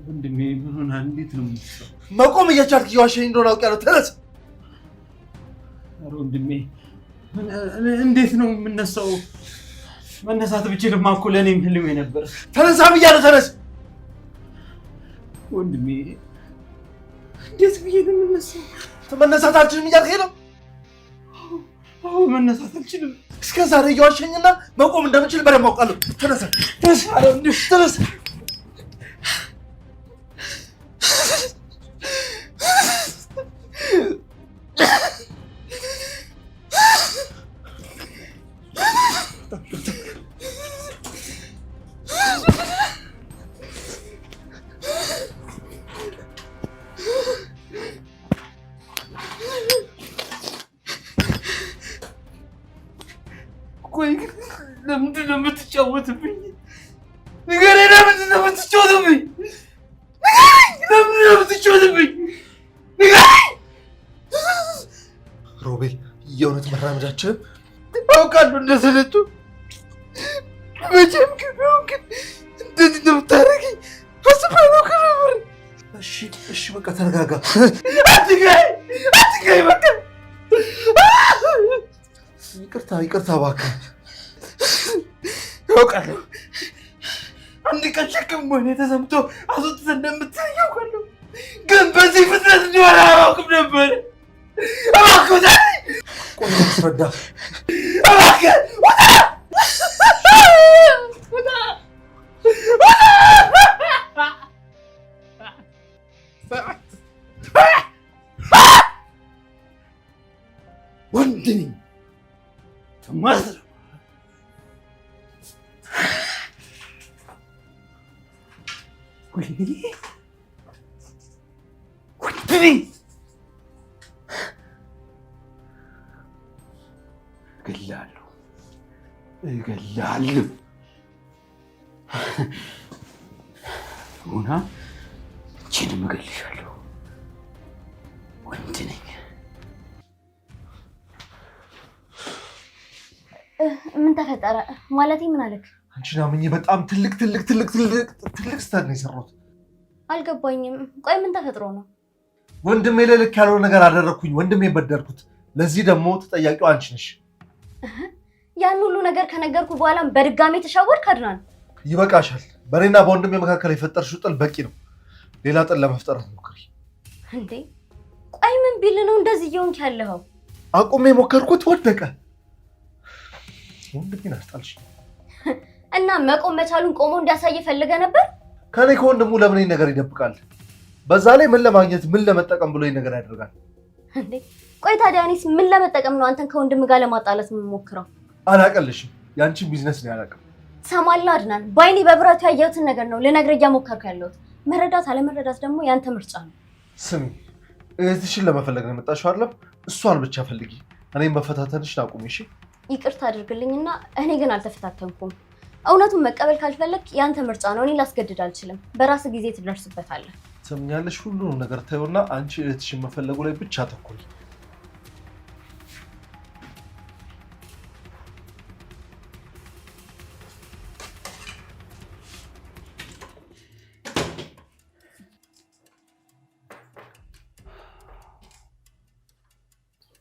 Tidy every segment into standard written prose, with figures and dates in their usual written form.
ወንድሜ ምን ሆነ? እንዴት ነው መቆም እየቻልክ እየዋሸኝ እንደሆነ አውቄያለሁ። ተነስ። ኧረ ወንድሜ እንዴት ነው የምነሳው? መነሳት ብችልማ እኮ ለእኔም ህልሜ ነበር። ተነሳ ብያለሁ። ተነስ ወንድሜ። እንዴት ብዬ ነው የምነሳው? መነሳት አልችልም እያልከኝ ነው? አዎ መነሳት አልችልም። እስከ ዛሬ እየዋሸኝና መቆም እንደምችል በደንብ አውቃለሁ። ተነሳ ተነስ። ቆይ ለምንድን ነው የምትጫወትብኝ? ንገረኝ፣ ለምንድን ነው የምትጫወትብኝ? ሮቤል የእውነት መራመዳችንም አውቃለሁ እንደሰለቱ መቼም ግን እንደዚህ ነው የምታደርገኝ አስባለሁ ነበር። እሺ በቃ ተረጋጋ። አትገኝ በቃ ይቅርታ እባክህ። አውቃለሁ አንድ ቀን ሸክም መሆኔ ተሰምቶ አስወጥተህ እንደምትለኝ አውቃለሁ፣ ግን በዚህ ፍጥነት እንዲሆን አላውቅም ነበር። እባክህ ቆይ አስረዳ። እባክህ ወንድ ነኝ ተማር እገላለሁ ሆና እችንም እገልሻለሁ። ወንድ ነኝ። ምን ተፈጠረ? ማለቴ ምን አለክ? አንቺን አምኜ በጣም ትልቅ ስህተት ነው የሰራሁት። አልገባኝም። ቆይ ምን ተፈጥሮ ነው? ወንድሜ ላይ ልክ ያለው ነገር አደረኩኝ። ወንድሜ በደልኩት። ለዚህ ደግሞ ተጠያቂው አንቺ ነሽ። ያን ሁሉ ነገር ከነገርኩ በኋላ በድጋሚ ተሻወርክ አድናን። ይበቃሻል። በእኔና በወንድሜ መካከል የፈጠርሽው ጥል በቂ ነው። ሌላ ጥል ለመፍጠር ሞክሪ። እንዴ ቆይ ምን ቢል ነው እንደዚህ እየሆንክ ያለኸው? አቁሜ ሞከርኩት፣ ወደቀ። ወንድሜን አስጣልሽ እና መቆም መቻሉን ቆሞ እንዲያሳይ ፈልገ ነበር። ከኔ ከወንድሙ ለምን ይሄን ነገር ይደብቃል? በዛ ላይ ምን ለማግኘት ምን ለመጠቀም ብሎ ይሄን ነገር ያደርጋል? እንዴ ቆይ ታዲያ እኔስ ምን ለመጠቀም ነው አንተን ከወንድም ጋር ለማጣላት የምሞክረው? አላቀልሽም። ያንቺን ቢዝነስ ነው ያላቀም። ሰማላ አድናን፣ ባይኔ በብረቱ ያየሁትን ነገር ነው ልነግርህ እየሞከርኩ ያለሁት። መረዳት አለመረዳት ደግሞ ያንተ ምርጫ ነው። ስሚ፣ እህትሽን ለመፈለግ ነው የመጣሽው አይደለም? እሷን ብቻ ፈልጊ። እኔም መፈታተንሽን አቁሚ። እሺ ይቅርታ አድርግልኝና እኔ ግን አልተፈታተንኩም። እውነቱን መቀበል ካልፈለግ ያንተ ምርጫ ነው። እኔ ላስገድድ አልችልም። በራስ ጊዜ ትደርስበታለህ። ሰምኛለሽ? ሁሉንም ነገር ታዩና አንቺ እህትሽን መፈለጉ ላይ ብቻ አተኩሪ።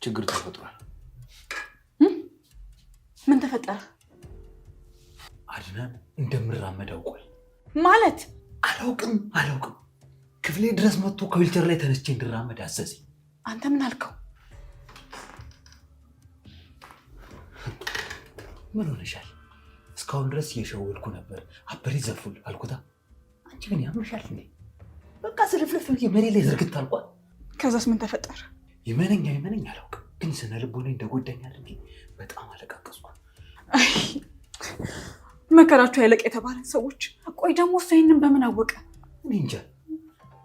ችግር ተፈጥሯል። ምን ተፈጠረ? አድናን እንደምራመድ አውቋል። ማለት አላውቅም። ክፍሌ ድረስ መጥቶ ከዊልቸር ላይ ተነስቼ እንድራመድ አዘዘኝ። አንተ ምን አልከው? ምን ሆነሻል? እስካሁን ድረስ እየሸወልኩ ነበር። አበሪ ዘፉል አልኩታ። አንቺ ግን ያምሻል እንዴ? በቃ ስልፍልፍ ብዬ መሬት ላይ ዝርግት አልቋል። ከዛስ ምን ተፈጠረ? ይመነኝ አላውቅም፣ ግን ስነ ልቦናዬ እንደጎዳኝ አድርጌ በጣም አለቃቀስኩ። መከራችሁ ያለቅ የተባለን ሰዎች። ቆይ ደግሞ እሱ ይሄንን በምን አወቀ? እኔ እንጃ፣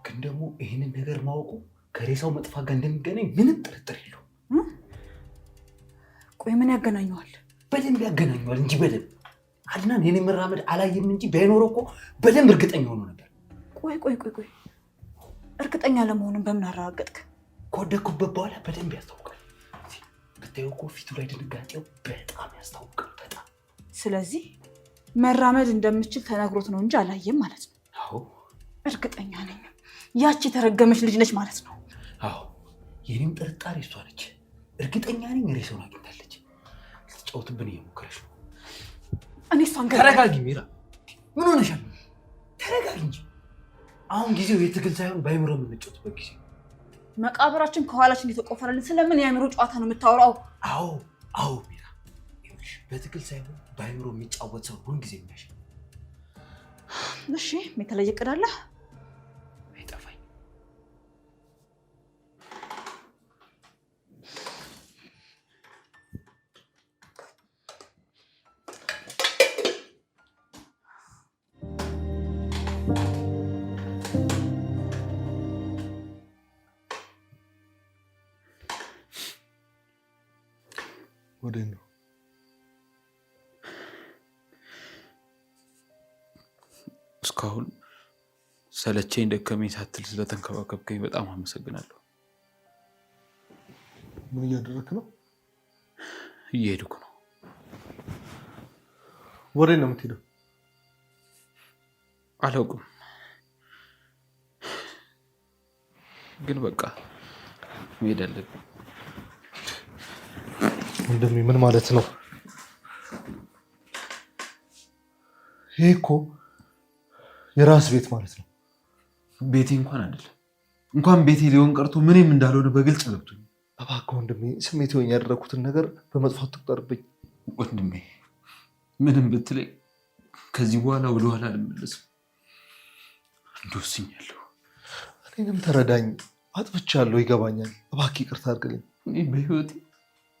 ግን ደግሞ ይሄንን ነገር ማወቁ ከሬሳው መጥፋት ጋር እንደሚገናኝ ምንም ጥርጥር የለውም። ቆይ ምን ያገናኘዋል? በደንብ ያገናኘዋል እንጂ በደንብ። አድናን የኔ መራመድ አላየም እንጂ ባይኖረው እኮ በደንብ እርግጠኛ ሆኖ ነበር። ቆይ እርግጠኛ ለመሆኑን በምን አረጋገጥክ? ከወደኩበት በኋላ በደንብ ያስታውቃል። ብታየው እኮ ፊቱ ላይ ድንጋጤው በጣም ያስታውቃል። በጣም ስለዚህ መራመድ እንደምችል ተነግሮት ነው እንጂ አላየም ማለት ነው። አዎ እርግጠኛ ነኝ ያቺ የተረገመች ልጅ ነች ማለት ነው። አዎ የኔም ጥርጣሬ እሷ ነች። እርግጠኛ ነኝ ሬሳውን አግኝታለች። ልትጫወትብን እየሞከረች ነው። እኔ እሷን ተረጋጊ ሚራ፣ ምን ሆነሻል? ተረጋጊ እንጂ። አሁን ጊዜው የትግል ሳይሆን በአይምሮ የምንጫወትበት ጊዜ። መቃብራችን ከኋላችን እየተቆፈረልን ስለምን የአይምሮ ጨዋታ ነው የምታወራው? አዎ ሚራ፣ በትግል ሳይሆን በአይምሮ የሚጫወት ሰው ሁን ጊዜ የሚያሸ። እሺ የተለየ እቅድ አለ? አይጠፋኝ። ወዴት ነው? እስካሁን ሰለቸኝ ደከመኝ ሳትል ስለተንከባከብከኝ በጣም አመሰግናለሁ። ምን እያደረክ ነው? እየሄድኩ ነው። ወዴት ነው የምትሄደው? አላውቅም፣ ግን በቃ መሄድ አለብኝ። ወንድሜ ምን ማለት ነው? ይሄ እኮ የራስ ቤት ማለት ነው። ቤቴ እንኳን አይደለም። እንኳን ቤቴ ሊሆን ቀርቶ ምንም እንዳልሆነ በግልጽ ገብቶኝ። እባክህ ወንድሜ ስሜት ሆኜ ያደረኩትን ነገር በመጥፋት ትቁጠርብኝ። ወንድሜ ምንም ብትለኝ ከዚህ በኋላ ወደኋላ አልመለስም። እንደወስኛለሁ። እኔንም ተረዳኝ። አጥፍቻለሁ፣ ይገባኛል። እባክህ ይቅርታ አድርግልኝ። እኔ በህይወቴ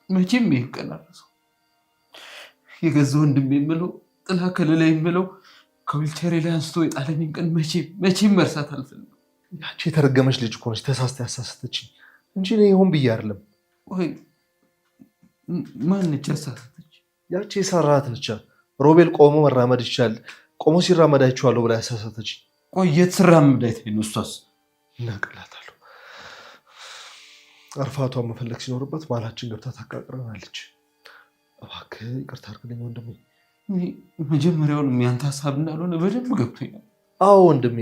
መቼም ይህን ቀን አልረሳውም። የገዛ ወንድሜ የምለው ጥላ ከለላ የምለው ከዊልቸሬ ላይ አንስቶ የጣለኝን ቀን መቼም መርሳት አልፈልግም። ያቺ የተረገመች ልጅ እኮ ነች ተሳስታ ያሳሰተችኝ እንጂ እኔ ይሁን ብዬ አይደለም። ወይ ማነች ያሳሰተች? ያቺ የሰራት ነች። ሮቤል ቆሞ መራመድ ይችላል፣ ቆሞ ሲራመድ አይቼዋለሁ ብላ ያሳሰተችኝ። ቆይ የት ስራመድ አይተኸኝ ነው? እሷስ እናቅላታለሁ። አርፋቷን መፈለግ ሲኖርበት መሀላችን ገብታ ታቃቅረናለች። እባክህ ይቅርታ አድርግልኝ ወንድሜ። መጀመሪያውንም ያንተ ሀሳብ እንዳልሆነ በደንብ ገብቶኛል። አዎ ወንድሜ፣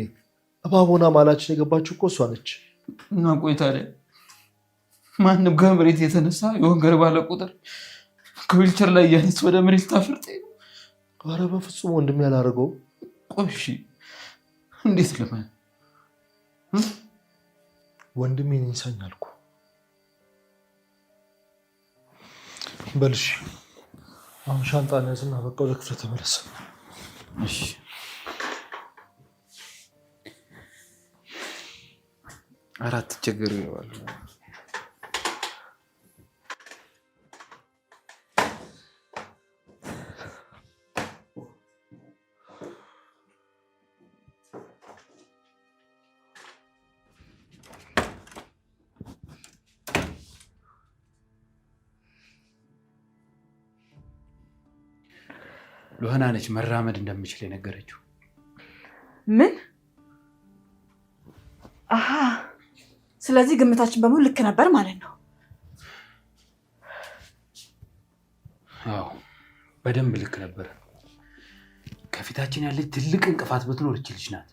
እባቦና መሀላችን የገባችው እኮ እሷ ነች። እና ቆይ ታዲያ ማንም ከመሬት የተነሳ የወንገር ባለ ቁጥር ከዊልቸር ላይ እያነስ ወደ መሬት ታፍርጤ ነው? ኧረ በፍጹም ወንድሜ አላደርገውም። ቆይ እሺ እንዴት ለማን ወንድሜ ይንሳኝ አልኩ። በልሽ አሁን ሻንጣን ያዝና በቃ ወደ ክፍለ ተመለስ። እሺ አራት ችግር ይዋል። ሉሃና ነች መራመድ እንደምችል የነገረችው። ምን? አሃ ስለዚህ ግምታችን በሙሉ ልክ ነበር ማለት ነው። አዎ በደንብ ልክ ነበር። ከፊታችን ያለች ትልቅ እንቅፋት ብትኖር እቺ ልጅ ናት።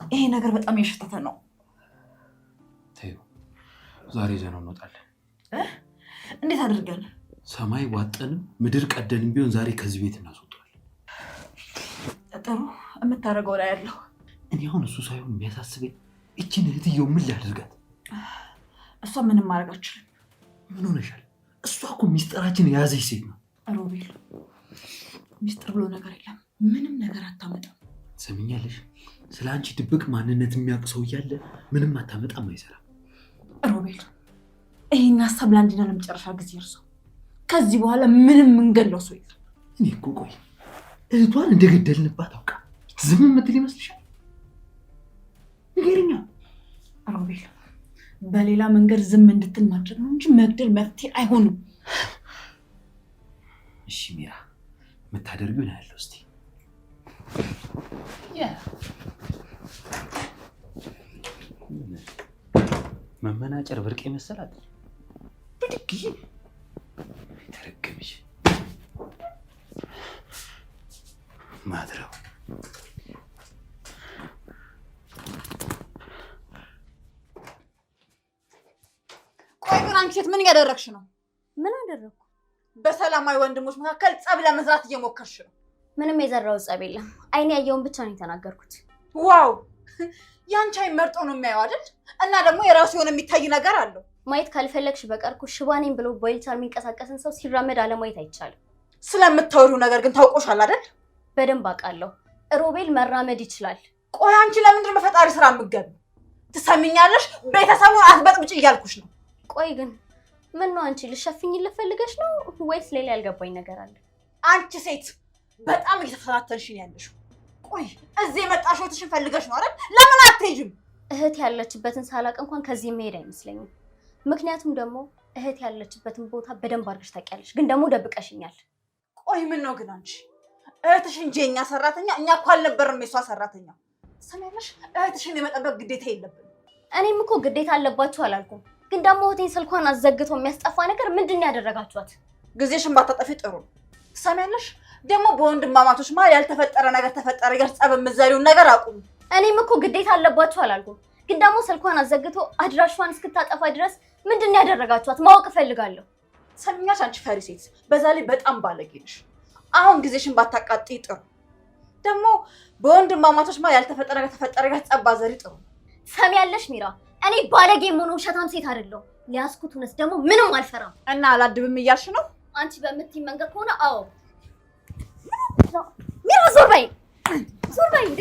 ይሄ ነገር በጣም የሸተተ ነው። ተይው ዛሬ ይዘነው እንወጣለን። እንዴት አድርገን? ሰማይ ዋጠንም ምድር ቀደንም ቢሆን ዛሬ ከዚህ ቤት እናስወጣዋለን። ጥሩ የምታደርገው ላይ ያለው እኔ አሁን እሱ ሳይሆን የሚያሳስበኝ እቺን እህትየው ምን ላድርጋት? እሷ ምንም ማድረግ አልችልም። ምን ሆነሻል? እሷ እኮ ሚስጥራችን የያዘች ሴት ነው። ሮቤል ሚስጥር ብሎ ነገር የለም። ምንም ነገር አታመጣም። ሰምኛለሽ? ስለ አንቺ ድብቅ ማንነት የሚያውቅ ሰው እያለ ምንም አታመጣም፣ አይሰራም። ሮቤል ይሄን ሀሳብ ለአንድና ለመጨረሻ ጊዜ እርሰው። ከዚህ በኋላ ምንም እንገለው ሰው የለም። እኔ እኮ ቆይ እህቷን እንደገደልንባት አውቃ ዝም የምትል ይመስልሻል? ንገሪኛ። ሮቤል በሌላ መንገድ ዝም እንድትል ማድረግ ነው እንጂ መግደል መፍትሄ አይሆንም። እሺ ሚራ የምታደርጊው ነው ያለው። እስቲ መመናጨር ብርቅ መሰላት። ተረገምሽ ማድረው ቆይ ግን አንቺ ሴት ምን እያደረግሽ ነው? ምን አደረኩ? በሰላማዊ ወንድሞች መካከል ጸብ ለመዝራት እየሞከርሽ ነው። ምንም የዘራው ጸብ የለም። አይኔ ያየውን ብቻ ነው የተናገርኩት። ዋው ያንቺ አይን መርጦ ነው የሚያየው አይደል? እና ደግሞ የራሱ የሆነ የሚታይ ነገር አለው። ማየት ካልፈለግሽ በቀርኩ ሽባ ነኝ ብሎ በዊልቸር የሚንቀሳቀስን ሰው ሲራመድ አለማየት አይቻልም። ስለምታወሪው ነገር ግን ታውቆሻል አይደል? በደንብ አውቃለሁ። ሮቤል መራመድ ይችላል። ቆይ አንቺ ለምንድን ነው በፈጣሪ ስራ የምትገቢው? ትሰሚኛለሽ? ቤተሰቡን አትበጥብጭ እያልኩሽ ነው። ቆይ ግን ምን ነው አንቺ ልሸፍኝልሽ ፈልገሽ ነው ወይስ ሌላ ያልገባኝ ነገር አለ? አንቺ ሴት በጣም እየተፈታተንሽኝ ያለሽው። ቆይ እዚህ የመጣሽው እህትሽን ፈልገሽ ነው አይደል? ለምን አትሄጂም? እህት ያለችበትን ሳላቅ እንኳን ከዚህ መሄድ አይመስለኝም። ምክንያቱም ደግሞ እህት ያለችበትን ቦታ በደንብ አድርገሽ ታውቂያለሽ፣ ግን ደግሞ ደብቀሽኛል። ቆይ ምን ነው ግን አንቺ እህትሽ እንጂ የኛ ሰራተኛ፣ እኛ እኮ አልነበርንም የሷ ሰራተኛ። ትሰሚያለሽ? እህትሽን የመጠበቅ ግዴታ የለብንም። እኔም እኮ ግዴታ አለባችሁ አላልኩም፣ ግን ደግሞ እህቴን ስልኳን አዘግቶ የሚያስጠፋ ነገር ምንድን ነው ያደረጋችኋት? ጊዜሽን ባታጠፊ ጥሩ ነው። ትሰሚያለሽ? ደግሞ በወንድማማቾች መሀል ያልተፈጠረ ነገር ተፈጠረ እያልሽ ጸብ የምትዘሪውን ነገር አቁም። እኔም እኮ ግዴታ አለባችሁ አላልኩም፣ ግን ደግሞ ስልኳን አዘግቶ አድራሿን እስክታጠፋ ድረስ ምንድን ነው ያደረጋችኋት? ማወቅ እፈልጋለሁ። ሰሚኛሽ? አንቺ ፈሪ ሴት፣ በዛ ላይ በጣም ባለጌ ነሽ። አሁን ጊዜሽን ባታቃጥይ ጥሩ። ደግሞ በወንድማማቾች መሀል ያልተፈጠረ ነገር ተፈጠረ እያልሽ ጸብ ባትዘሪ ጥሩ። ሰሚያለሽ ሚራ፣ እኔ ባለጌ ሆኖ ውሸታም ሴት አይደለሁ። ሊያስኩት እውነት ደግሞ ምንም አልፈራም። እና አላድብም እያልሽ ነው? አንቺ በምትይ መንገድ ከሆነ አዎ። ሚራ ዞር በይ፣ ዞር በይ። እንዴ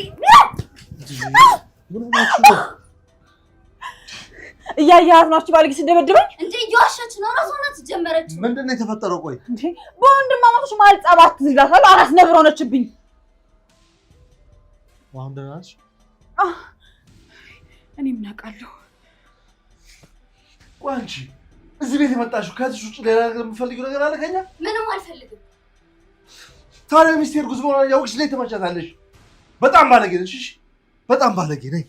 እያያት ናችሁ ባለጌ ሲደበድበኝ እንዴ? እየዋሸች ነው። ራሷ ናት ጀመረች። ምንድን ነው የተፈጠረው? ቆይ እንዴ በወንድማማቾች መሀል ጸባት ዝላታል። አራስ ነብር ሆነችብኝ። አሁን ደህና ነሽ? እኔ ምን አውቃለሁ? ቆይ አንቺ እዚህ ቤት የመጣሽው ከዚህ ውጭ ሌላ ነገር የምፈልጊው ነገር አለ ከኛ? ምንም አልፈልግም። ታዲያ ሚስቴር ጉዝ መሆኗን ያውቅሽ ላይ ተመቻታለሽ? በጣም ባለጌ ነሽ። እሺ በጣም ባለጌ ነኝ።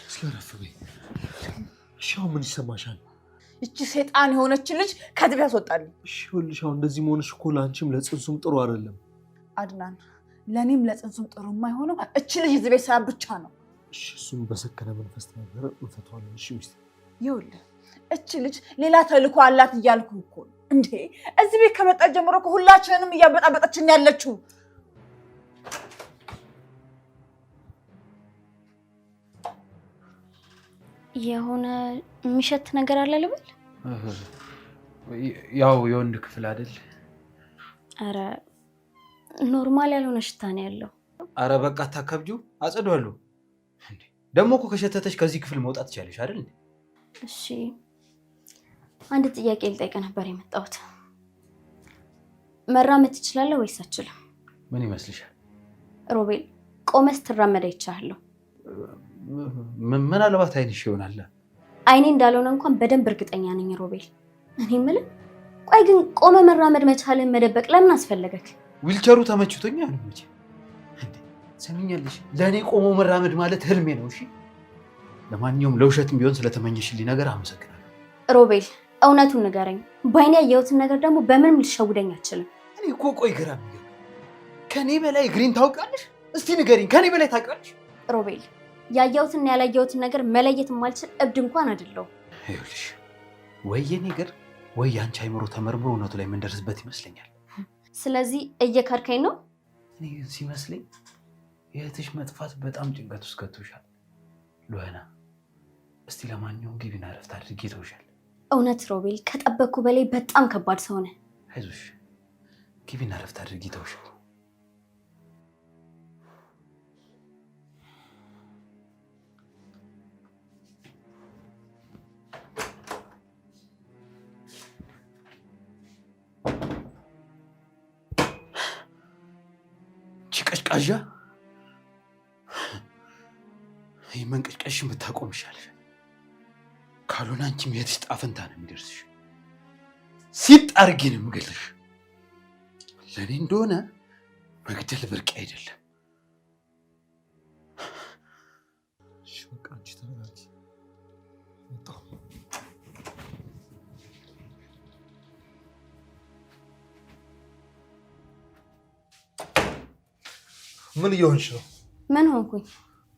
እስኪ አረፍ በይ። እሺ አሁን ምን ይሰማሻል? እቺ ሰይጣን የሆነች ልጅ ከዚህ ያስወጣልኝ። እሺ ይኸውልሽ አሁን እንደዚህ መሆንሽ እኮ ለአንቺም ለጽንሱም ጥሩ አይደለም። አድናን ለእኔም ለጽንሱም ጥሩ የማይሆነው እቺ ልጅ እዚህ ቤት ስራ ብቻ ነው። እሺ እሱም በሰከነ መንፈስ ተናገረ እንፈታዋለን። እሺ ሚስቴ ይኸውልህ እቺ ልጅ ሌላ ተልእኮ አላት እያልኩ እኮ እንዴ። እዚህ ቤት ከመጣች ጀምሮ እኮ ሁላችንንም እያበጣበጠችን ያለችው። የሆነ የሚሸት ነገር አለ ልበል? ያው የወንድ ክፍል አይደል? አረ ኖርማል ያልሆነ ሽታ ነው ያለው። አረ በቃ ታከብጂው፣ አጸዷለሁ። ደግሞ እኮ ከሸተተሽ ከዚህ ክፍል መውጣት ትችያለሽ አይደል? እሺ አንድ ጥያቄ ልጠይቅህ ነበር የመጣሁት። መራመድ ትችላለህ ወይስ አትችልም? ምን ይመስልሻል? ሮቤል ቆመስ ትራመድ አይቻለሁ። ምናልባት አይንሽ ይሆናል። አይኔ እንዳልሆነ እንኳን በደንብ እርግጠኛ ነኝ ሮቤል። እኔ የምልህ ቆይ ግን ቆመ መራመድ መቻልን መደበቅ ለምን አስፈለገክ? ዊልቸሩ ተመችቶኝ ነው እንጂ ሰሚኛለሽ፣ ለእኔ ቆሞ መራመድ ማለት ህልሜ ነው። እሺ ለማንኛውም ለውሸትም ቢሆን ስለተመኘሽልኝ ነገር አመሰግናለሁ። ሮቤል እውነቱን ንገረኝ። በአይኔ ያየሁትን ነገር ደግሞ በምንም ልትሸውደኝ አትችልም። እኔ እኮ ቆይ ግራ የሚገርም ከኔ በላይ ግሪን ታውቃለሽ? እስቲ ንገሪኝ፣ ከኔ በላይ ታውቃለሽ? ሮቤል ያየሁትና ያላየሁትን ነገር መለየት የማልችል እብድ እንኳን አይደለሁም። ይኸውልሽ ወይ የኔ ገር ወይ የአንቺ አይምሮ ተመርምሮ እውነቱ ላይ የምንደርስበት ይመስለኛል። ስለዚህ እየካድከኝ ነው? እኔ ሲመስለኝ የእህትሽ መጥፋት በጣም ጭንቀት ውስጥ ከቶሻል። ሉሃና እስቲ ለማንኛውም ግቢና እረፍት አድርጊ ተውሻል። እውነት ሮቤል ከጠበቅኩ በላይ በጣም ከባድ ሰው ነህ። አይዞሽ ግቢና እረፍት አድርጊ ተውሻል። ቀዥቃዣ ይህ መንቀጭቀሽን ብታቆም ይሻልሻል። ካልሆነ አንቺም የእህትሽ ዕጣ ፈንታ ነው የሚደርስሽ። ሲጥ አድርጌ ነው የምገልሽ። ለእኔ እንደሆነ መግደል ብርቅ አይደለም። በቃ አንቺ ተረጋጊ። መጣሁ። ምን እየሆንሽ ነው? ምን ሆንኩኝ?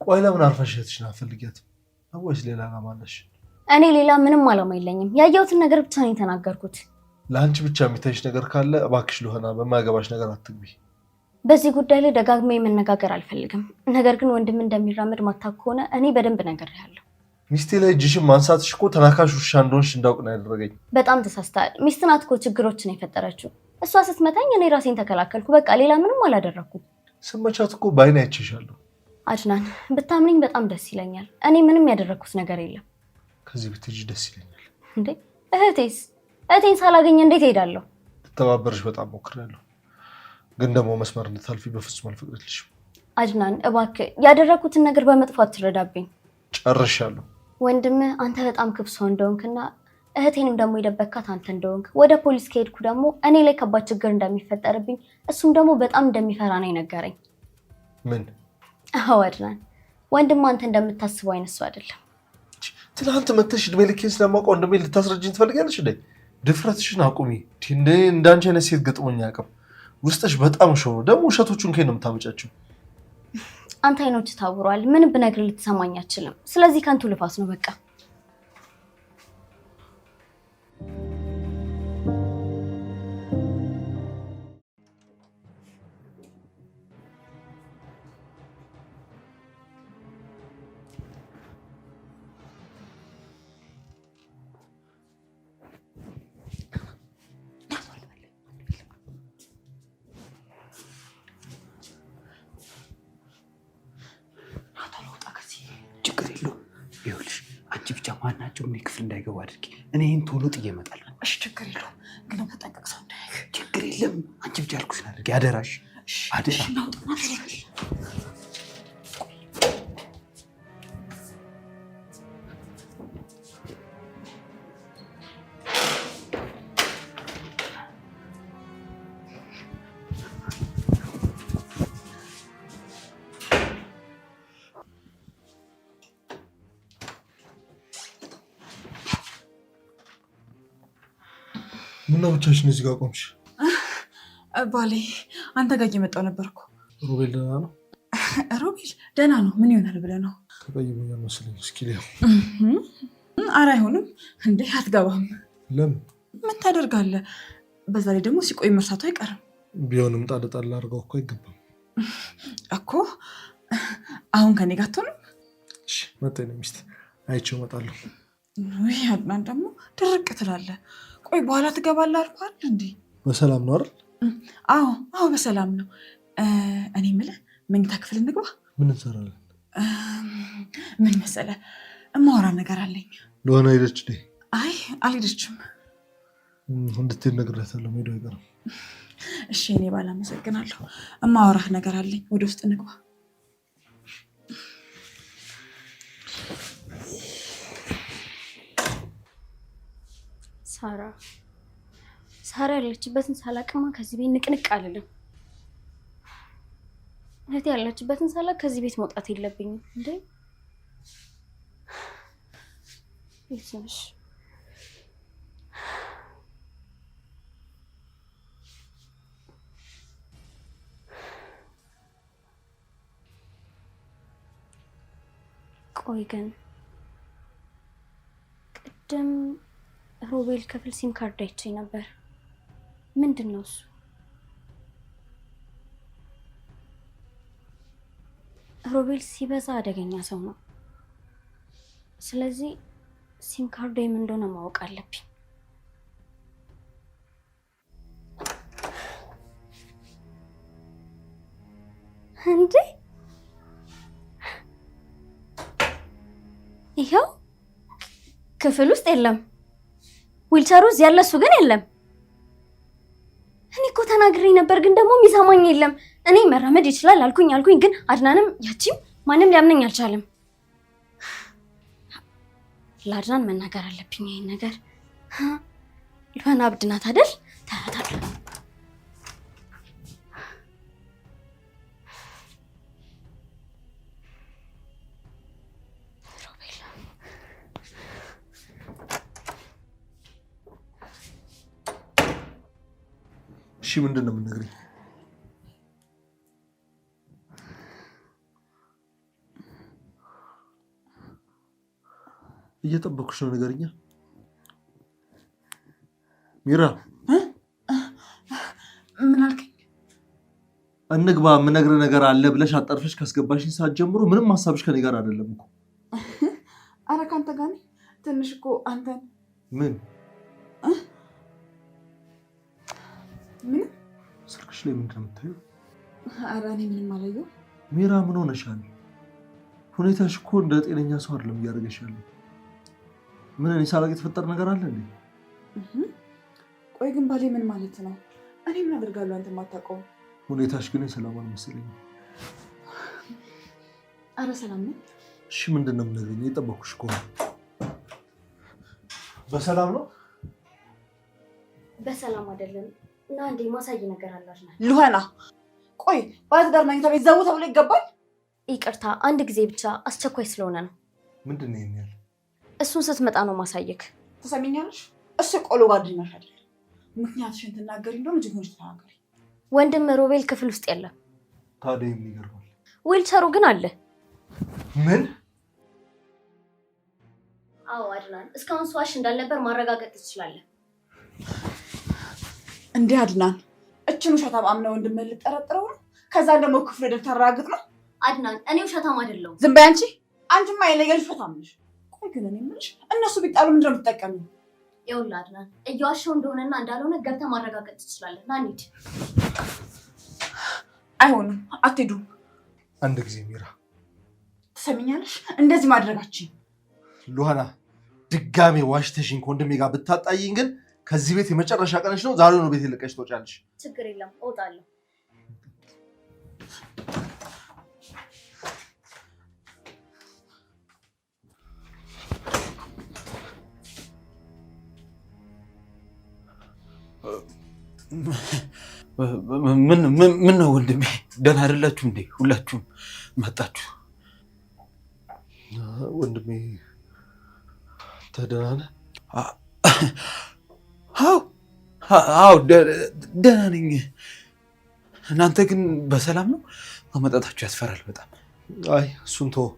ቆይ ለምን አርፈሽ እህትሽን አትፈልጊያትም? ወይስ ሌላ ዓላማ አለሽ? እኔ ሌላ ምንም ዓላማ የለኝም። ያየሁትን ነገር ብቻ ነው የተናገርኩት። ለአንቺ ብቻ የሚታይሽ ነገር ካለ እባክሽ ልሆና በማያገባሽ ነገር አትግቢ። በዚህ ጉዳይ ላይ ደጋግሜ መነጋገር አልፈልግም። ነገር ግን ወንድም እንደሚራመድ ማታውቅ ከሆነ እኔ በደንብ ነግሬሃለሁ። ሚስቴ ላይ እጅሽን ማንሳትሽ እኮ ተናካሽ ውሻ እንደሆንሽ እንዳውቅ ነው ያደረገኝ። በጣም ተሳስተሃል። ሚስት ናት እኮ ችግሮችን የፈጠረችው። እሷ ስትመታኝ እኔ ራሴን ተከላከልኩ። በቃ ሌላ ምንም አላደረኩም። ስመቻት እኮ በአይን አይቼሻለሁ። አድናን ብታምንኝ በጣም ደስ ይለኛል። እኔ ምንም ያደረኩት ነገር የለም። ከዚህ ብትሄጂ ደስ ይለኛል። እንዴ እህቴን ሳላገኝ እንዴት ሄዳለሁ? ልተባበርሽ በጣም ሞክሬያለሁ፣ ግን ደግሞ መስመር እንድታልፊ በፍጹም አልፈቅድልሽም። አድናን እባክህ ያደረኩትን ነገር በመጥፎ አትረዳብኝ። ጨርሻለሁ። ወንድምህ አንተ በጣም ክፉ ሰው እንደሆንክና እህቴንም ደግሞ የደበካት አንተ እንደሆንክ፣ ወደ ፖሊስ ከሄድኩ ደግሞ እኔ ላይ ከባድ ችግር እንደሚፈጠርብኝ እሱም ደግሞ በጣም እንደሚፈራ ነው የነገረኝ። ምን? አዎ አድናን፣ ወንድም አንተ እንደምታስበው አይነት ሰው አይደለም። ትናንት መተሽ እድሜ ልኬን ስለማውቀው ወንድሜ ልታስረጅኝ ትፈልጊያለሽ እንዴ? ድፍረትሽን አቁሚ። እንዳንቺ አይነት ሴት ገጥሞኝ አያውቅም። ውስጥሽ በጣም ሾህ ነው። ደግሞ ውሸቶቹን ከየት ነው የምታመጫቸው? አንተ አይኖች ታውሯል። ምንም ብነግርህ ልትሰማኝ አትችልም። ስለዚህ ከንቱ ልፋት ነው በቃ። ማናቸው ምን ክፍል እንዳይገቡ አድርጊ። እኔ ይሄን ቶሎ ጥዬ እመጣለሁ። እሺ ችግር የለውም፣ ግን ተጠንቀቅ ሰው እንዳያይክ። ችግር የለም። አንቺ ብቻ ያልኩሽን አድርጊ አደራሽ። አደራ። ምነው ብቻሽን እዚህ ጋር ቆምሽ? ባሌ አንተ ጋር እየመጣሁ ነበርኩ። ሮቤል ደህና ነው? ሮቤል ደህና ነው። ምን ይሆናል ብለህ ነው? ተቀይሞኛል መሰለኝ። እስኪ ሊያው። ኧረ አይሆንም እንዴ፣ አትገባም። ለምን? ምን ታደርጋለህ? በዛ ላይ ደግሞ ሲቆይ መርሳቱ አይቀርም። ቢሆንም ጣል ጣል አድርገው እኮ አይገባም እኮ። አሁን ከኔ ጋር አትሆንም? እሺ መጣኝ ነው ሚስት አይቼው እመጣለሁ። ውይ አድናን ደግሞ ድርቅ ትላለህ። ቆይ በኋላ ትገባለህ አልኳል እንዴ? በሰላም ነው አይደል? አዎ በሰላም ነው። እኔ የምልህ መኝታ ክፍል እንግባ። ምን እንሰራለን? ምን መሰለህ እማወራ ነገር አለኝ። ለሆነ ሄደች እንዴ? አይ አልሄደችም። እንድትሄድ ነግሬያታለሁ። ሄዶ አይቀርም። እሺ እኔ ባል አመሰግናለሁ። እማወራህ ነገር አለኝ። ወደ ውስጥ እንግባ። ሳራ ያለችበትን ሳላቅማ ከዚህ ቤት ንቅንቅ አልልም። እህቴ ያለችበትን ሳላቅ ከዚህ ቤት መውጣት የለብኝም እንዴ። ይስምሽ ቆይ ግን ቅድም ሮቤል ክፍል ሲም ካርድ አይቼ ነበር። ምንድን ነው እሱ? ሮቤል ሲበዛ አደገኛ ሰው ነው። ስለዚህ ሲም ካርዱ የምን እንደሆነ ማወቅ አለብኝ። እንዴ ይኸው ክፍል ውስጥ የለም። ዊልቸሩ እዚህ ያለ እሱ ግን የለም። እኔ እኮ ተናግሬ ነበር፣ ግን ደግሞ የሚሰማኝ የለም። እኔ መራመድ ይችላል አልኩኝ፣ ግን አድናንም ያቺም ማንም ሊያምነኝ አልቻለም። ለአድናን መናገር አለብኝ ይሄን ነገር። ልሆን አብድ ናት አይደል? ታያታለህ። ምንድን ነው የምትነግሪኝ? እየጠበኩሽ ነው፣ ንገሪኛ። ሚራ ምን አልከኝ? እንግባ፣ የምነግርህ ነገር አለ ብለሽ አጣርፈሽ ካስገባሽኝ ሰዓት ጀምሮ ምንም ሀሳብሽ ከኔ ጋር አይደለም እኮ። አረ ከአንተ ጋር ነኝ። ትንሽ እኮ አንተን ምን ምን ስልክሽ ላይ ምንድን ነው የምታየው? አረ እኔ ምንም አላየሁም። ሚራ ምን ሆነሻል? ሁኔታሽ እኮ እንደ ጤነኛ ሰው አይደለም እያደረገሽ ያለው። ምን እኔ ሳላውቅ የተፈጠረ ነገር አለ እንዴ? ቆይ ግን ባሌ ምን ማለት ነው? እኔ ምን አደርጋለሁ አንተ የማታውቀው? ሁኔታሽ ግን የሰላም አልመሰለኝም። አረ ሰላም ነው። እሺ ምንድን ነው የምነግርኝ? የጠበኩሽ እኮ ነው። በሰላም ነው? በሰላም አይደለም እና እንዴ ማሳይ ነገር አላልና ሉሃና ቆይ ባለትዳር መኝታ ቤት ዘው ተብሎ ይገባል? ይቅርታ አንድ ጊዜ ብቻ አስቸኳይ ስለሆነ ነው። ምንድን ነው የሚያል? እሱን ስትመጣ ነው ማሳየክ። ትሰሚኛለሽ? እሱ ቆሎ ጓደኛሽ አይደል? ምክንያትሽን ትናገሪ እንደሆነ እጅግ ሆነሽ ተናገሪ። ወንድም ሮቤል ክፍል ውስጥ የለም። ታዲያ የሚገርማል። ዊልቸሩ ግን አለ። ምን? አዎ አድናን፣ እስካሁን ስዋሽ እንዳልነበር ማረጋገጥ ትችላለህ። እንዴ አድናን፣ እችን ውሸታም አምነው ወንድምህን ልጠረጥረው ነው? ከዛ ደግሞ ክፍል ሄደህ ታረጋግጥ ነው? አድናን፣ እኔ ውሸታም አይደለሁም። ዝም በይ አንቺ። አንቺማ የለየልሽ ውሸታም ነሽ። ቆይ ግን እኔ የምልሽ እነሱ ቢጣሉ ምንድን ነው የምትጠቀሚው? ይኸውልህ አድናን፣ እየዋሸው እንደሆነና እንዳልሆነ ገብተህ ማረጋገጥ ትችላለህ። ና እንሂድ። አይሆንም፣ አትሄዱም። አንድ ጊዜ ሚራ፣ ትሰሚኛለሽ? እንደዚህ ማድረጋችን ሉሃና፣ ድጋሜ ዋሽተሽኝ ከወንድሜ ጋር ብታጣይኝ ግን ከዚህ ቤት የመጨረሻ ቀንሽ ነው። ዛሬ ነው ቤት የለቀሽ ትወጫለሽ። ችግር የለም እወጣለሁ። ምን ነው ወንድሜ፣ ደህና አይደላችሁ እንዴ? ሁላችሁም መጣችሁ? ወንድሜ ደህና ነህ? አዎ ደህና ነኝ። እናንተ ግን በሰላም ነው? መምጣታችሁ ያስፈራል በጣም። አይ እሱን ተወው።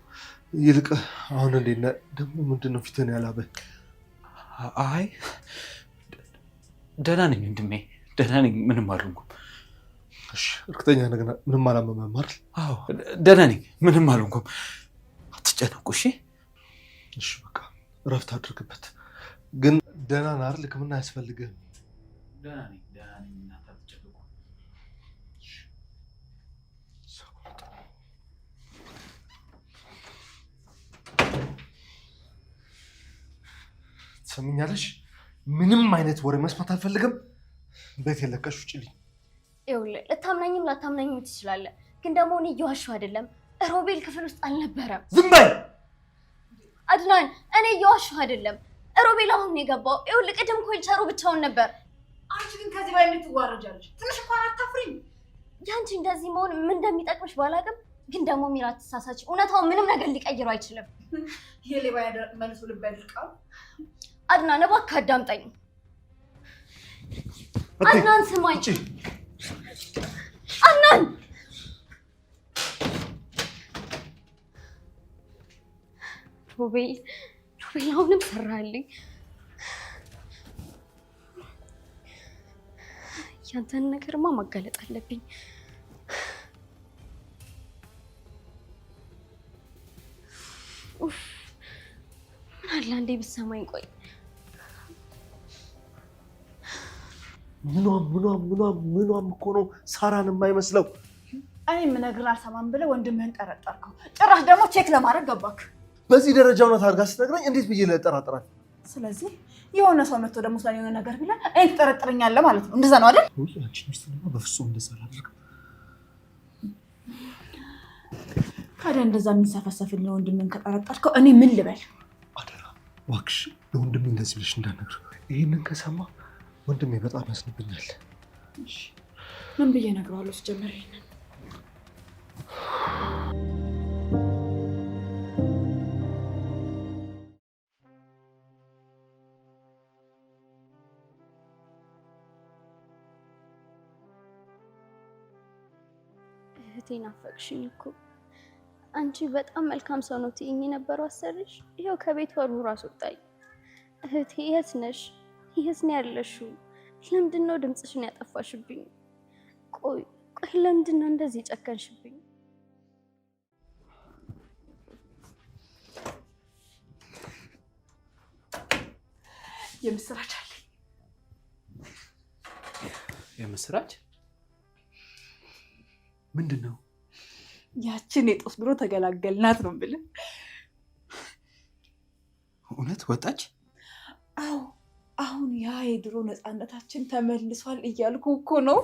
ይልቅ አሁን እንዴት ነህ? ደግሞ ምንድን ነው ፊትህን ያላበህ? አይ ደህና ነኝ ወንድሜ፣ ደህና ነኝ። ምንም አልሆንኩም። እሺ እርግጠኛ ነህ? ምንም አላመመህም አይደል? አዎ ደህና ነኝ፣ ምንም አልሆንኩም። አትጨነቁ እሺ? እሺ በቃ እረፍት አድርግበት። ግን ደህና ነህ አይደል? ሕክምና አያስፈልግህም? ደህና ነኝ፣ ደህና ነኝ። እናንተ አትጨነቁ። ትሰሚኛለሽ? ምንም አይነት ወሬ መስማት አልፈልግም። ቤት የለቀሽ ውጭልኝ። ይኸውልህ ልታምናኝም ላታምናኝም ትችላለህ፣ ግን ደግሞ እኔ እየዋሸሁ አይደለም። ሮቤል ክፍል ውስጥ አልነበረም። ዝም በይ አድናን፣ እኔ እየዋሸሁ አይደለም። ሮቤል አሁን ነው የገባው። ይኸውልህ ቅድም ዊልቸሩ ብቻውን ነበር። አንቺ ግን ከዚህ በላይ ምን ትዋረጃለሽ? ትንሽ እንኳን አታፍሪም? ያንቺ እንደዚህ መሆን ምን እንደሚጠቅምሽ ባላውቅም፣ ግን ደግሞ ሚራ አትሳሳች። እውነታው ምንም ነገር ሊቀይረው አይችልም። ይሄ ሌባ መልሶ ልብ ያድርቃል። አድናን እባክህ አዳምጠኝ። አድናን ስማኝ። አድናን ሮቤል አሁንም ሰራልኝ። ያንተን ነገርማ ማጋለጥ አለብኝ። ኡፍ ምን አለ አንዴ ብትሰማኝ። ቆይ ምኗም እኮ ነው ሳራን የማይመስለው። እኔ የምነግርህን አልሰማም ብለህ ወንድምህን ጠረጠርከው። ጭራሽ ደግሞ ቼክ ለማድረግ ገባክ። በዚህ ደረጃ እውነት አድርጋ ስትነግረኝ እንዴት ብዬ ልጠራጠራል? ስለዚህ የሆነ ሰው መጥቶ ደግሞ ስለሆነ የሆነ ነገር ቢለን እኔ ትጠረጥረኛለህ ማለት ነው። እንደዛ ነው አይደል? አንቺ ሚስትማ በፍጹም እንደዛ አላደርግም። ታዲያ እንደዛ የሚንሰፈሰፍልህ ወንድምህን ከጠረጠርከው እኔ ምን ልበል? አደራ እባክሽ ለወንድሜ እንደዚህ ብለሽ እንዳትነግር። ይህንን ከሰማ ወንድሜ በጣም ያስነብኛል። ምን ብዬ እነግረዋለሁ? ስጀምር ይሄንን እህቴ ናፈቅሽኝ እኮ። አንቺ በጣም መልካም ሰው ነው ትይኝ የነበረው አሰርሽ። ይኸው ከቤት ወርውሮ አስወጣኝ። እህቴ የት ነሽ? የት ነው ያለሽው? ለምንድን ነው ድምፅሽን ያጠፋሽብኝ? ቆይ ለምንድን ነው እንደዚህ ጨከንሽብኝ? የምስራች አለ። የምስራች ምንድን ነው? ያችን የጦስ ድሮ ተገላገልናት ነው ብለን። እውነት ወጣች? አዎ አሁን ያ የድሮ ነፃነታችን ተመልሷል እያልኩ እኮ ነው።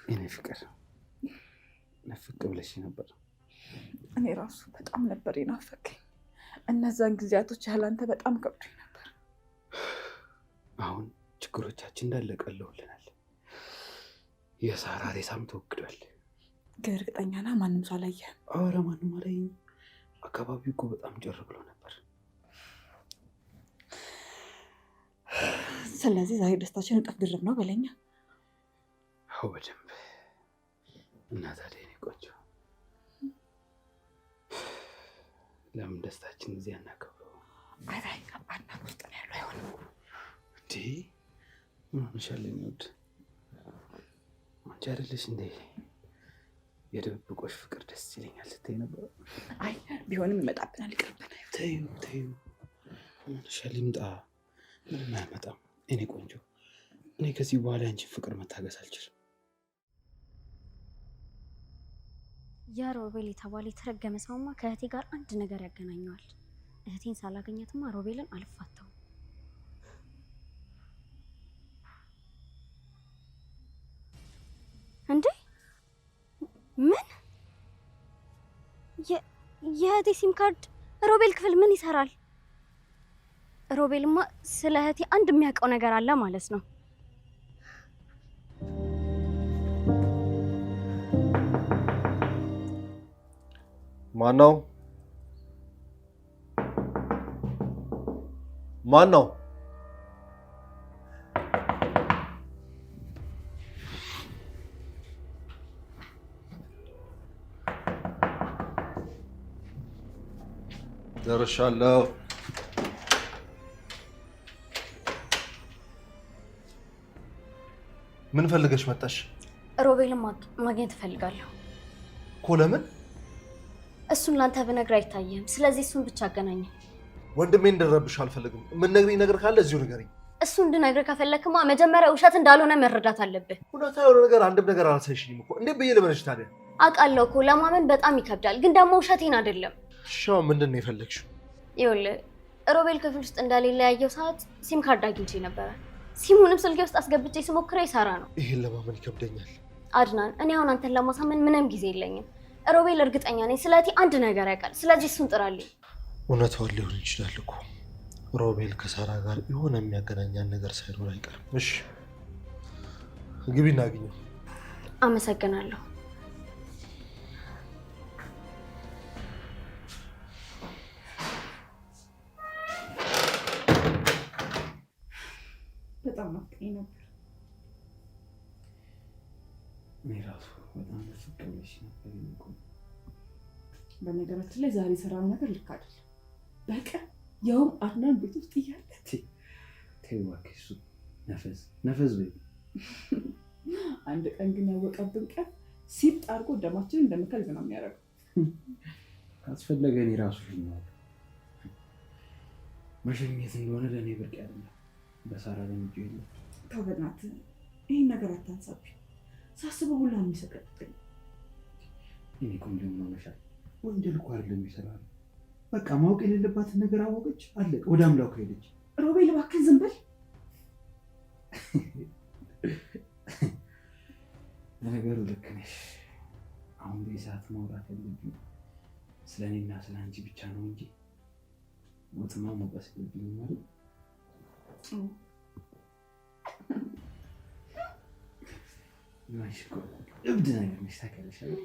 የኔ ፍቅር ነፍቅ ብለሽ ነበር። እኔ ራሱ በጣም ነበር የናፈቀኝ። እነዛን ጊዜያቶች ያላንተ በጣም ከብዶኝ ነበር። አሁን ችግሮቻችን እንዳለ ቀለውልናል። የሳራ ሬሳም ተወግዷል። ግን እርግጠኛ ነህ ማንም ሰው አላየህም? ኧረ ማንም አላየኝም። አካባቢው እኮ በጣም ጭር ብሎ ነበር። ስለዚህ ዛሬ ደስታችን እጥፍ ድርብ ነው በለኛ። አዎ በደንብ። እና ታዲያ የኔ ቆንጆ ለምን ደስታችን እዚህ አናከብረው? አይ ከባድና ውስጥ ነው ያለው። አይሆንም እንዴ ምን ሆነሻል? የሚወድ አንቺ አይደለሽ እንዴ የድብብቆሽ ፍቅር ደስ ይለኛል ስትይ ነበር። አይ ቢሆንም ይመጣብናል። ይቅርብናል። ተይው ምን ሆነሻል? ይምጣ፣ ምንም አያመጣም። የኔ ቆንጆ እኔ ከዚህ በኋላ አንቺን ፍቅር መታገስ አልችልም። ያ ሮቤል የተባለ የተረገመ ሰውማ ከእህቴ ጋር አንድ ነገር ያገናኘዋል። እህቴን ሳላገኛትማ ሮቤልን አልፋታውም። እንዴ ምን? የእህቴ ሲም ካርድ ሮቤል ክፍል ምን ይሰራል? ሮቤልማ ስለ እህቴ አንድ የሚያውቀው ነገር አለ ማለት ነው። ማነው? ደርሻለሁ። ምን ፈልገሽ መጣሽ? ሮቤልን ማግኘት እፈልጋለሁ እኮ። ለምን? እሱን ላንተ ብነግርህ አይታየህም። ስለዚህ እሱን ብቻ አገናኘኝ። ወንድሜ እንድረብሽ አልፈልግም። የምትነግሪኝ ነገር ካለ እዚሁ ንገሪኝ። እሱ እንድነግርህ ከፈለክማ መጀመሪያ ውሸት እንዳልሆነ መረዳት አለብህ። እውነታ የሆነ ነገር አንድም ነገር አላሳይሽኝም እኮ። እንዴት ብዬ ልበልሽ ታዲያ? አውቃለሁ እኮ ለማመን በጣም ይከብዳል፣ ግን ደግሞ ውሸቴን አይደለም። ሻው ምንድን ነው የፈለግሽው? ይኸውልህ ሮቤል ክፍል ውስጥ እንደሌለ ያየው ሰዓት ሲም ካርድ አግኝቼ ነበረ። ሲሙንም ስልኬ ውስጥ አስገብቼ ስሞክረው ይሰራ ነው። ይሄን ለማመን ይከብደኛል አድናን። እኔ አሁን አንተን ለማሳመን ምንም ጊዜ የለኝም። ሮቤል እርግጠኛ ነኝ ስለዚህ አንድ ነገር ያውቃል። ስለዚህ እሱን ጥራልኝ። እውነታውን ሊሆን ይችላል እኮ ሮቤል ከሳራ ጋር የሆነ የሚያገናኛን ነገር ሳይኖር አይቀርም። እሺ ግቢ እናግኘው። አመሰግናለሁ። በጣም ናፍቀኝ ነበር። እኔ ራሱ በጣም ፍቅርሽ ነበር። በነገራችን ላይ ዛሬ የሰራው ነገር ልክ አይደለም። በቀን ያውም አድናን ቤት ውስጥ እያለ ተይው እባክሽ፣ እሱ ነፈዝ ወይ አንድ ቀን ግን ያወቀብን ቀን ሲጥ አድርጎ ደማችንን እንደምከልብ ነው የሚያደርገው። ካስፈለገ እኔ ራሱ ሽኛለሁ። መሸኘት እንደሆነ ለእኔ ብርቅ አይደለም። በሳራ ለምጆ የለም። ተው በእናትህ ይህን ነገር አታንሳብኝ። ሳስበው ሁላ የሚሰቀጥጠኝ። እኔ ቆንጆ ምን ሆነሻል? ወንጀል እኮ አይደለም የሚሰራው። በቃ ማወቅ የሌለባትን ነገር አወቀች፣ አለቀ። ወደ አምላኩ ሄደች። ሮቤል እባክህን ዝም በል። ለነገሩ ልክ ነሽ። አሁን በሰዓት ማውራት ያለብኝ ስለ እኔና ስለ አንቺ ብቻ ነው እንጂ ወጥማ መውቀስ የለብኝም ማለት እብድ ነገር ነሽ ታውቂያለሽ አይደል?